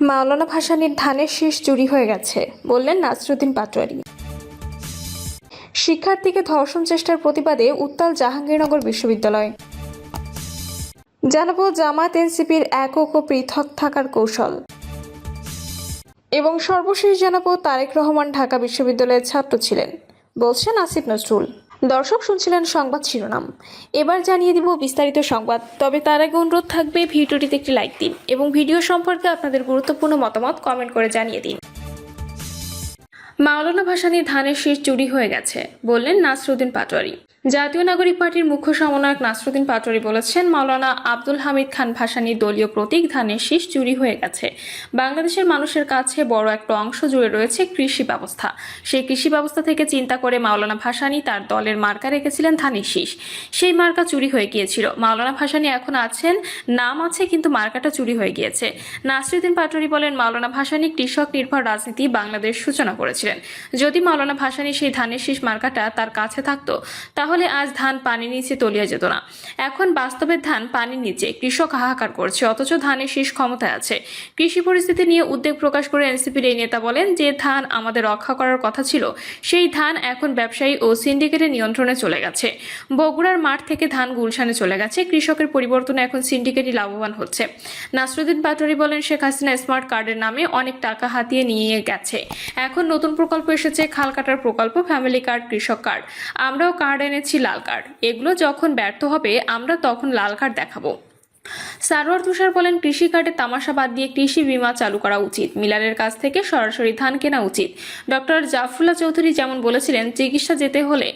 মাওলানা ভাসানীর ধানের শীষ চুরি হয়ে গেছে বললেন নাসরুদ্দিন পাটোয়ারি। শিক্ষার্থীকে ধর্ষণ চেষ্টার প্রতিবাদে উত্তাল জাহাঙ্গীরনগর বিশ্ববিদ্যালয়। জানাবো জামায়াত এনসিপির একক ও পৃথক থাকার কৌশল এবং সর্বশেষ জানাবো তারেক রহমান ঢাকা বিশ্ববিদ্যালয়ের ছাত্র ছিলেন বলছেন আসিফ নজরুল। দর্শক শুনছিলেন সংবাদ শিরোনাম, এবার জানিয়ে দিব বিস্তারিত সংবাদ। তবে তার আগে অনুরোধ থাকবে ভিডিওটিতে একটি লাইক দিন এবং ভিডিও সম্পর্কে আপনাদের গুরুত্বপূর্ণ মতামত কমেন্ট করে জানিয়ে দিন। মাওলানা ভাসানীর ধানের শীষ চুরি হয়ে গেছে বললেন নাসরুদ্দিন পাটোয়ারি। জাতীয় নাগরিক পার্টির মুখ্য সমন্বয়ক নাসরুদ্দিন পাটোয়ারি বলেছেন, মাওলানা আব্দুল হামিদ খান ভাসানীর দলীয় প্রতীক ধানের শীষ চুরি হয়ে গেছে। বাংলাদেশের মানুষের কাছে বড় একটা অংশ জুড়ে রয়েছে কৃষি ব্যবস্থা। সেই কৃষি ব্যবস্থা থেকে চিন্তা করে মাওলানা ভাসানী তার দলের মার্কা রেখেছিলেন ধানের শীষ। সেই মার্কা চুরি হয়ে গিয়েছিল। মাওলানা ভাসানী এখন আছেন, নাম আছে, কিন্তু মার্কাটা চুরি হয়ে গিয়েছে। নাসরুদ্দিন পাটোয়ারি বলেন, মাওলানা ভাসানী কৃষক নির্ভর রাজনীতি বাংলাদেশ সূচনা করেছিলেন। যদি মাওলানা ভাসানী সেই ধানের শীষ মার্কাটা তার কাছে থাকতো তাহলে আজ ধান পানির নিচে তলিয়ে যেত না। এখন বাস্তবের ধান পানির নিচে, কৃষক হাহাকার করছে, অথচ ধানের শীষ ক্ষমতায় আছে। কৃষি পরিস্থিতি নিয়ে উদ্বেগ প্রকাশ করে এনসিপির এই নেতা বলেন, যে ধান আমাদের রক্ষা করার কথা ছিল সেই ধান এখন ব্যবসায়ী ও সিন্ডিকেটের নিয়ন্ত্রণে চলে গেছে। বগুড়ার মাঠ থেকে ধান গুলশানে চলে গেছে। কৃষকের পরিবর্তনে এখন সিন্ডিকেটই লাভবান হচ্ছে। নাসরুদ্দিন পাটোয়ারি বলেন, শেখ হাসিনা স্মার্ট কার্ডের নামে অনেক টাকা হাতিয়ে নিয়ে গেছে। এখন নতুন প্রকল্প এসেছে, খাল কাটার প্রকল্প, ফ্যামিলি কার্ড, কৃষক কার্ড। আমরাও কার্ড এনেছি, লাল কার্ড। এগুলো যখন ব্যর্থ হবে আমরা তখন লাল কার্ড দেখাবো। সারোয়ার তুষার বলেন, কৃষি কার্ডে তামাশা বাদ দিয়ে কৃষি বীমা চালু করা উচিত। মিলারের কাছ থেকে সরাসরি ধান কেনা উচিত। ডক্টর জাফরুল্লাহ চৌধুরী যেমন বলেছিলেন, চিকিৎসা যেতে হলে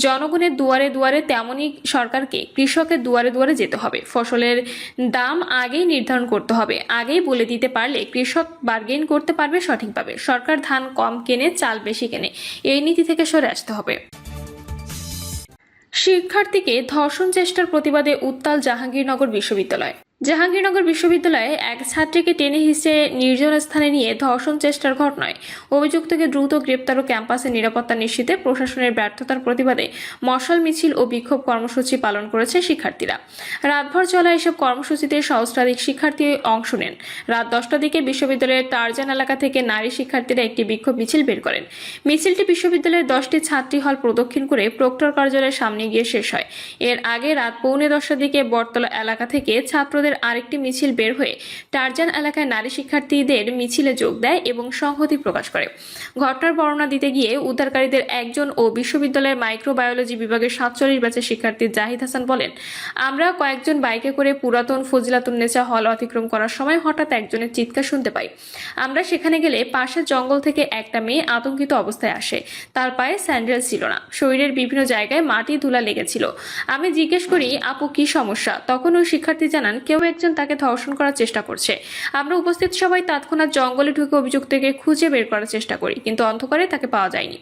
জনগণের দুয়ারে দুয়ারে, তেমনই সরকারকে কৃষকের দুয়ারে দুয়ারে যেতে হবে। ফসলের দাম আগেই নির্ধারণ করতে হবে। আগেই বলে দিতে পারলে কৃষক বার্গেন করতে পারবে সঠিকভাবে। সরকার ধান কম কেনে, চাল বেশি কেনে, এই নীতি থেকে সরে আসতে হবে। শিক্ষার্থীকে ধর্ষণ চেষ্টার প্রতিবাদে উত্তাল জাহাঙ্গীরনগর বিশ্ববিদ্যালয়। জাহাঙ্গীরনগর বিশ্ববিদ্যালয়ে এক ছাত্রীকে টেনে হিঁচড়ে নির্জন স্থানে নিয়ে ধর্ষণ চেষ্টার ঘটনায় অভিযুক্তকে দ্রুত গ্রেপ্তার ও ক্যাম্পাসে নিরাপত্তা নিশ্চিতে প্রশাসনের ব্যর্থতার প্রতিবাদে মশাল মিছিল ও বিক্ষোভ কর্মসূচি পালন করেছে শিক্ষার্থীরা। রাতভর চলা এসব কর্মসূচিতে সহস্রাধিক শিক্ষার্থী অংশ নেন। রাত 10টার দিকে বিশ্ববিদ্যালয়ের টারজান এলাকা থেকে নারী শিক্ষার্থীরা একটি বিক্ষোভ মিছিল বের করেন। মিছিলটি বিশ্ববিদ্যালয়ের 10টি ছাত্রী হল প্রদক্ষিণ করে প্রক্টর কার্যালয়ের সামনে গিয়ে শেষ হয়। এর আগে রাত 9:45টার দিকে বটতলা এলাকা থেকে ছাত্রদের আরেকটি মিছিল বের হয়ে টারজান এলাকায় নারী শিক্ষার্থীদের মিছিলে যোগ দেয় এবং সংহতি প্রকাশ করে। ঘটনার বর্ণনা দিতে গিয়ে উদ্ধারকারীদের একজন ও বিশ্ববিদ্যালয়ের মাইক্রোবায়োলজি বিভাগের 47 ব্যাচের শিক্ষার্থী জাহিদ হাসান বলেন, আমরা কয়েকজন বাইকে করে পুরাতন ফজিলাতুন্নেসা হল অতিক্রম করার সময় হঠাৎ একজনের চিৎকার শুনতে পাই। আমরা সেখানে গেলে পাশের জঙ্গল থেকে একটা মেয়ে আতঙ্কিত অবস্থায় আসে। তার পায়ে স্যান্ডেল ছিল না, শরীরের বিভিন্ন জায়গায় মাটি ধুলা লেগেছিল। আমি জিজ্ঞেস করি, আপু কি সমস্যা? তখন ওই শিক্ষার্থী জানান, কেউ একজন তাকে ধর্ষণ করার চেষ্টা করছে। আমরা উপস্থিত সবাই তৎক্ষণাৎ জঙ্গলে ঢুকে অভিযুক্তকে খুঁজে বের করার চেষ্টা করি, কিন্তু অন্ধকারে তাকে পাওয়া যায়নি।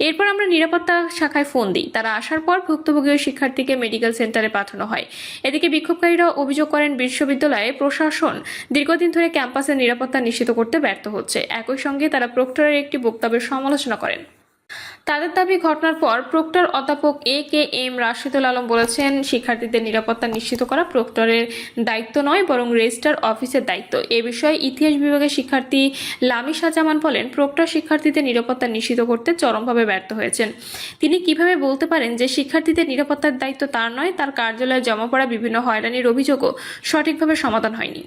এরপর আমরা নিরাপত্তা শাখায় ফোন দিই। তারা আসার পর ভুক্তভোগী ওই শিক্ষার্থীকে মেডিকেল সেন্টারে পাঠানো হয়। এদিকে বিক্ষোভকারীরা অভিযোগ করেন, বিশ্ববিদ্যালয়ে প্রশাসন দীর্ঘদিন ধরে ক্যাম্পাসের নিরাপত্তা নিশ্চিত করতে ব্যর্থ হচ্ছে। একই সঙ্গে তারা প্রক্টরের একটি বক্তব্যের সমালোচনা করেন। তাদের দাবি, ঘটনার পর প্রক্টর অধ্যাপক AKM রাশিদুল আলম বলেছেন, শিক্ষার্থীদের নিরাপত্তা নিশ্চিত করা প্রক্টরের দায়িত্ব নয়, বরং রেজিস্ট্রার অফিসের দায়িত্ব। এ বিষয়ে ইতিহাস বিভাগের শিক্ষার্থী লামিশা জামান বলেন, প্রক্টর শিক্ষার্থীদের নিরাপত্তা নিশ্চিত করতে চরমভাবে ব্যর্থ হয়েছেন। তিনি কিভাবে বলতে পারেন যে শিক্ষার্থীদের নিরাপত্তার দায়িত্ব তার নয়? তার কার্যালয়ে জমা পড়া বিভিন্ন হয়রানির অভিযোগও সঠিকভাবে সমাধান হয়নি।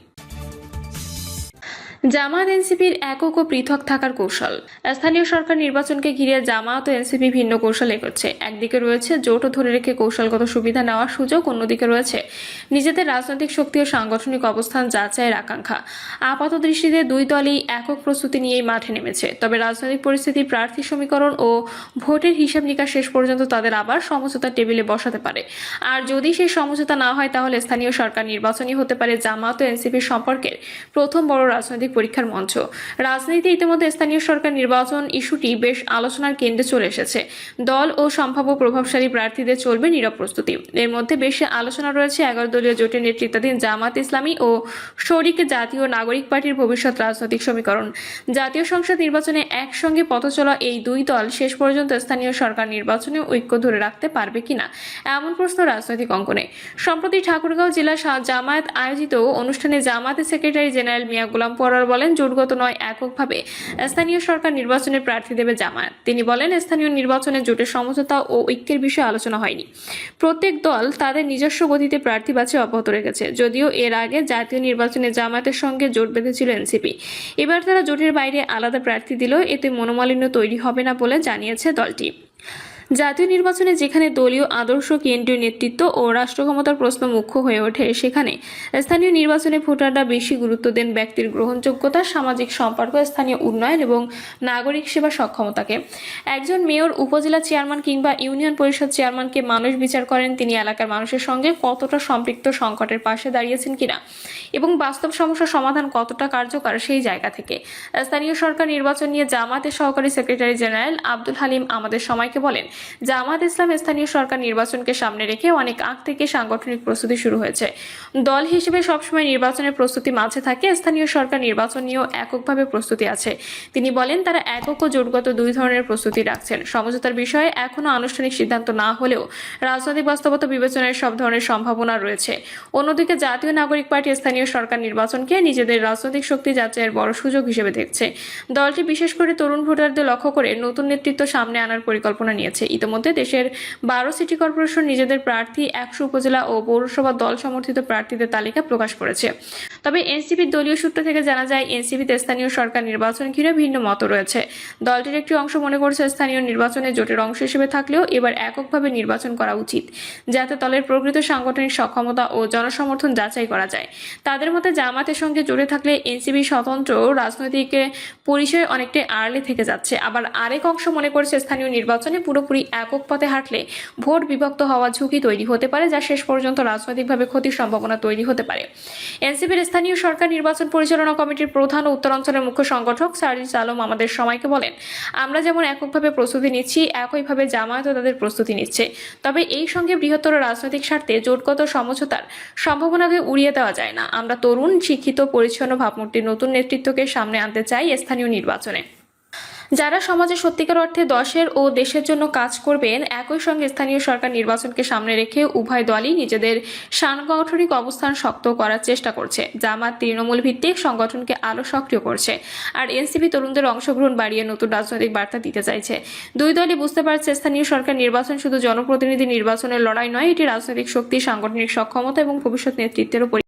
জামায়াত এনসিপির একক ও পৃথক থাকার কৌশল। স্থানীয় সরকার নির্বাচনকে ঘিরে জামায়াত ও এনসিপি ভিন্ন কৌশল এগোচ্ছে। একদিকে রয়েছে জোট ধরে রেখে কৌশলগত সুবিধা নেওয়ার সুযোগ, অন্যদিকে রয়েছে নিজেদের রাজনৈতিক শক্তি ও সাংগঠনিক অবস্থান যাচাইয়ের আকাঙ্ক্ষা। আপাত দৃষ্টিতে দুই দলই একক প্রস্তুতি নিয়েই মাঠে নেমেছে। তবে রাজনৈতিক পরিস্থিতি, প্রার্থী সমীকরণ ও ভোটের হিসাব নিকাশ শেষ পর্যন্ত তাদের আবার সমঝোতার টেবিলে বসাতে পারে। আর যদি সেই সমঝোতা না হয়, তাহলে স্থানীয় সরকার নির্বাচনই হতে পারে জামায়াত ও এনসিপির সম্পর্কের প্রথম বড় রাজনৈতিক পরীক্ষার মঞ্চ। রাজনীতি ইতিমধ্যে স্থানীয় সরকার নির্বাচন ইস্যুটি বেশ আলোচনার কেন্দ্রে চলে এসেছে। দল ও সম্ভাব্য প্রভাবশালী প্রার্থীদের চলবে নীরব প্রস্তুতি। এর মধ্যে বেশি আলোচনা রয়েছে 11 দলীয় জোটের নেতৃত্বাধীন জামাত ইসলামী ও শরিক জাতীয় নাগরিক পার্টির ভবিষ্যৎ রাজনৈতিক সমীকরণ। জাতীয় সংসদ নির্বাচনে একসঙ্গে পথ চলা এই দুই দল শেষ পর্যন্ত স্থানীয় সরকার নির্বাচনে ঐক্য ধরে রাখতে পারবে কিনা, এমন প্রশ্ন রাজনৈতিক অঙ্গনে। সম্প্রতি ঠাকুরগাঁও জেলা জামায়াত আয়োজিত অনুষ্ঠানে জামায়াতের সেক্রেটারি জেনারেল মিয়া গোলাম পরার সরোয়ার বলেন, জোটগত নয় এককভাবে স্থানীয় সরকার নির্বাচনে প্রার্থী দেবে জামায়াত। তিনি বলেন, স্থানীয় নির্বাচনে জোটের সমঝোতা ও ঐক্যের বিষয়ে আলোচনা হয়নি। প্রত্যেক দল তাদের নিজস্ব গতিতে প্রার্থী বাছাই অব্যাহত রেখেছে। যদিও এর আগে জাতীয় নির্বাচনে জামায়াতের সঙ্গে জোট বেঁধেছিল এনসিপি। এবার তারা জোটের বাইরে আলাদা প্রার্থী দিলেও এতে মনোমালিন্য তৈরি হবে না বলে জানিয়েছে দলটি। জাতীয় নির্বাচনে যেখানে দলীয় আদর্শ, কেন্দ্রীয় নেতৃত্ব ও রাষ্ট্র ক্ষমতার প্রশ্ন মুখ্য হয়ে ওঠে, সেখানে স্থানীয় নির্বাচনে ভোটাররা বেশি গুরুত্ব দেন ব্যক্তির গ্রহণযোগ্যতা, সামাজিক সম্পর্ক, স্থানীয় উন্নয়ন এবং নাগরিক সেবা সক্ষমতাকে। একজন মেয়র, উপজেলা চেয়ারম্যান কিংবা ইউনিয়ন পরিষদ চেয়ারম্যানকে মানুষ বিচার করেন তিনি এলাকার মানুষের সঙ্গে কতটা সম্পৃক্ত, সংকটের পাশে দাঁড়িয়েছেন কিনা এবং বাস্তব সমস্যার সমাধান কতটা কার্যকর সেই জায়গা থেকে। স্থানীয় সরকার নির্বাচন নিয়ে জামায়াতের সহকারী সেক্রেটারি জেনারেল আব্দুল হালিম আমাদের সময়কে বলেন, জামায়াত ইসলাম স্থানীয় সরকার নির্বাচনকে সামনে রেখে অনেক আগ থেকে সাংগঠনিক প্রস্তুতি শুরু হয়েছে। দল হিসেবে সবসময় নির্বাচনের প্রস্তুতি মাঝে থাকে। স্থানীয় সরকার নির্বাচন নিয়েও এককভাবে প্রস্তুতি আছে। তিনি বলেন, তারা একক ও জোটগত দুই ধরনের প্রস্তুতি রাখছেন। সমঝোতার বিষয়ে এখনো আনুষ্ঠানিক সিদ্ধান্ত না হলেও রাজনৈতিক বাস্তবতা বিবেচনায় সব ধরনের সম্ভাবনা রয়েছে। অন্যদিকে জাতীয় নাগরিক পার্টি স্থানীয় সরকার নির্বাচনকে নিজেদের রাজনৈতিক শক্তি যাচাইয়ের বড় সুযোগ হিসেবে দেখছে। দলটি বিশেষ করে তরুণ ভোটারদের লক্ষ্য করে নতুন নেতৃত্ব সামনে আনার পরিকল্পনা নিয়েছে। ইতিমধ্যে দেশের 12 সিটি কর্পোরেশন নিজেদের প্রার্থী, 100 উপজেলা ও পৌরসভা দল সমর্থিত প্রার্থীদের তালিকা প্রকাশ করেছে। তবে এনসিপির দলীয় সূত্র থেকে জানা যায়, এনসিপিতে স্থানীয় সরকার নির্বাচন ঘিরে ভিন্ন মত রয়েছে। দলটির একটি অংশ মনে করছে, স্থানীয় নির্বাচনে জোটের অংশ হিসেবে থাকলেও এবার এককভাবে নির্বাচন করা উচিত, যাতে দলের প্রকৃত সাংগঠনিক সক্ষমতা ও জনসমর্থন যাচাই করা যায়। তাদের মতে, জামায়াতের সঙ্গে জোটে থাকলে এনসিপি স্বতন্ত্র রাজনৈতিক পরিচয় অনেকটাই আড়ালে থেকে যাচ্ছে। আবার আরেক অংশ মনে করছে, স্থানীয় নির্বাচনে পুরোপুরি একক পথে হাঁটলে ভোট বিভক্ত হওয়ার ঝুঁকি তৈরি হতে পারে, যা শেষ পর্যন্ত রাজনৈতিকভাবে ক্ষতির সম্ভাবনা তৈরি হতে পারে। এনসিপির স্থানীয় সরকার নির্বাচন পরিচালনা কমিটির প্রধান ও উত্তরাঞ্চলের মুখ্য সংগঠক সার্জিস আলম আমাদের সময়কে বলেন, আমরা যেমন এককভাবে প্রস্তুতি নিচ্ছি, একইভাবে জামায়াতও তাদের প্রস্তুতি নিচ্ছে। তবে এই সঙ্গে বৃহত্তর রাজনৈতিক স্বার্থে জোটগত সমঝোতার সম্ভাবনাকে উড়িয়ে দেওয়া যায় না। আমরা তরুণ, শিক্ষিত, পরিচ্ছন্ন ভাবমূর্তির নতুন নেতৃত্বকে সামনে আনতে চাই স্থানীয় নির্বাচনে, যারা সমাজে সত্যিকার অর্থে দশের ও দেশের জন্য কাজ করবেন। একই সঙ্গে স্থানীয় সরকার নির্বাচনকে সামনে রেখে উভয় দলই নিজেদের সাংগঠনিক অবস্থান শক্ত করার চেষ্টা করছে। জামায়াত তৃণমূল ভিত্তিক সংগঠনকে আরও সক্রিয় করছে, আর এনসিপি তরুণদের অংশগ্রহণ বাড়িয়ে নতুন রাজনৈতিক বার্তা দিতে চাইছে। দুই দলই বুঝতে পারছে, স্থানীয় সরকার নির্বাচন শুধু জনপ্রতিনিধি নির্বাচনের লড়াই নয়, এটি রাজনৈতিক শক্তি, সাংগঠনিক সক্ষমতা এবং ভবিষ্যৎ নেতৃত্বের উপর